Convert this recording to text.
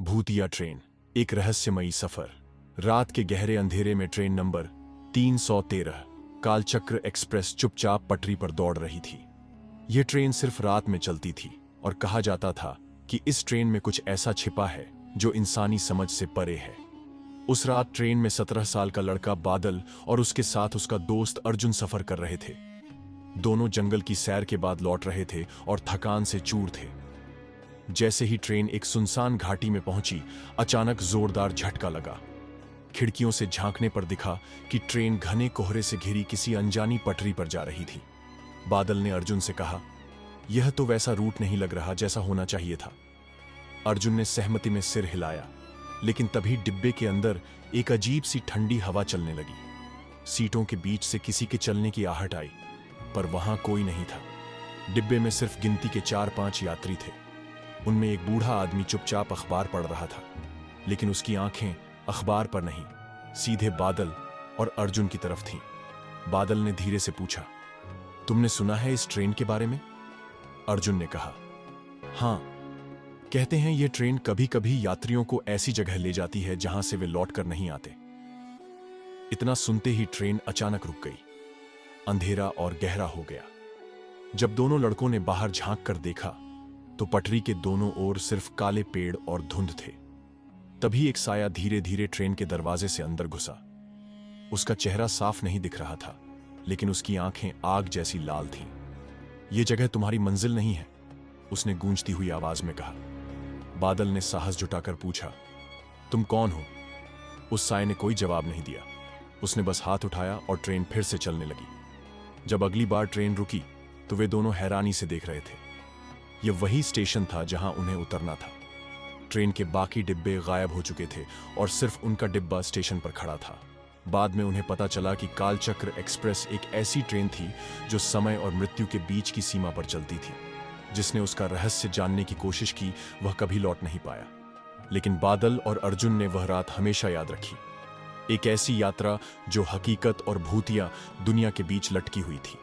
भूतिया ट्रेन, एक रहस्यमयी सफर। रात के गहरे अंधेरे में ट्रेन नंबर 313 कालचक्र एक्सप्रेस चुपचाप पटरी पर दौड़ रही थी। यह ट्रेन सिर्फ रात में चलती थी और कहा जाता था कि इस ट्रेन में कुछ ऐसा छिपा है जो इंसानी समझ से परे है। उस रात ट्रेन में 17 साल का लड़का बादल और उसके साथ उसका दोस्त अर्जुन सफर कर रहे थे। दोनों जंगल की सैर के बाद लौट रहे थे और थकान से चूर थे। जैसे ही ट्रेन एक सुनसान घाटी में पहुंची, अचानक जोरदार झटका लगा। खिड़कियों से झांकने पर दिखा कि ट्रेन घने कोहरे से घिरी किसी अनजानी पटरी पर जा रही थी। बादल ने अर्जुन से कहा, यह तो वैसा रूट नहीं लग रहा जैसा होना चाहिए था। अर्जुन ने सहमति में सिर हिलाया, लेकिन तभी डिब्बे के अंदर एक अजीब सी ठंडी हवा चलने लगी। सीटों के बीच से किसी के चलने की आहट आई, पर वहां कोई नहीं था। डिब्बे में सिर्फ गिनती के 4-5 यात्री थे। उनमें एक बूढ़ा आदमी चुपचाप अखबार पढ़ रहा था, लेकिन उसकी आंखें अखबार पर नहीं, सीधे बादल और अर्जुन की तरफ थीं। बादल ने धीरे से पूछा, तुमने सुना है इस ट्रेन के बारे में? अर्जुन ने कहा, हां, कहते हैं यह ट्रेन कभी कभी यात्रियों को ऐसी जगह ले जाती है जहां से वे लौट कर नहीं आते। इतना सुनते ही ट्रेन अचानक रुक गई। अंधेरा और गहरा हो गया। जब दोनों लड़कों ने बाहर झांक कर देखा तो पटरी के दोनों ओर सिर्फ काले पेड़ और धुंध थे। तभी एक साया धीरे धीरे ट्रेन के दरवाजे से अंदर घुसा। उसका चेहरा साफ नहीं दिख रहा था, लेकिन उसकी आंखें आग जैसी लाल थीं। यह जगह तुम्हारी मंजिल नहीं है, उसने गूंजती हुई आवाज में कहा। बादल ने साहस जुटाकर पूछा, तुम कौन हो? उस साये ने कोई जवाब नहीं दिया। उसने बस हाथ उठाया और ट्रेन फिर से चलने लगी। जब अगली बार ट्रेन रुकी तो वे दोनों हैरानी से देख रहे थे। यह वही स्टेशन था जहां उन्हें उतरना था। ट्रेन के बाकी डिब्बे गायब हो चुके थे और सिर्फ उनका डिब्बा स्टेशन पर खड़ा था। बाद में उन्हें पता चला कि कालचक्र एक्सप्रेस एक ऐसी ट्रेन थी जो समय और मृत्यु के बीच की सीमा पर चलती थी। जिसने उसका रहस्य जानने की कोशिश की, वह कभी लौट नहीं पाया। लेकिन बादल और अर्जुन ने वह रात हमेशा याद रखी। एक ऐसी यात्रा जो हकीकत और भूतिया दुनिया के बीच लटकी हुई थी।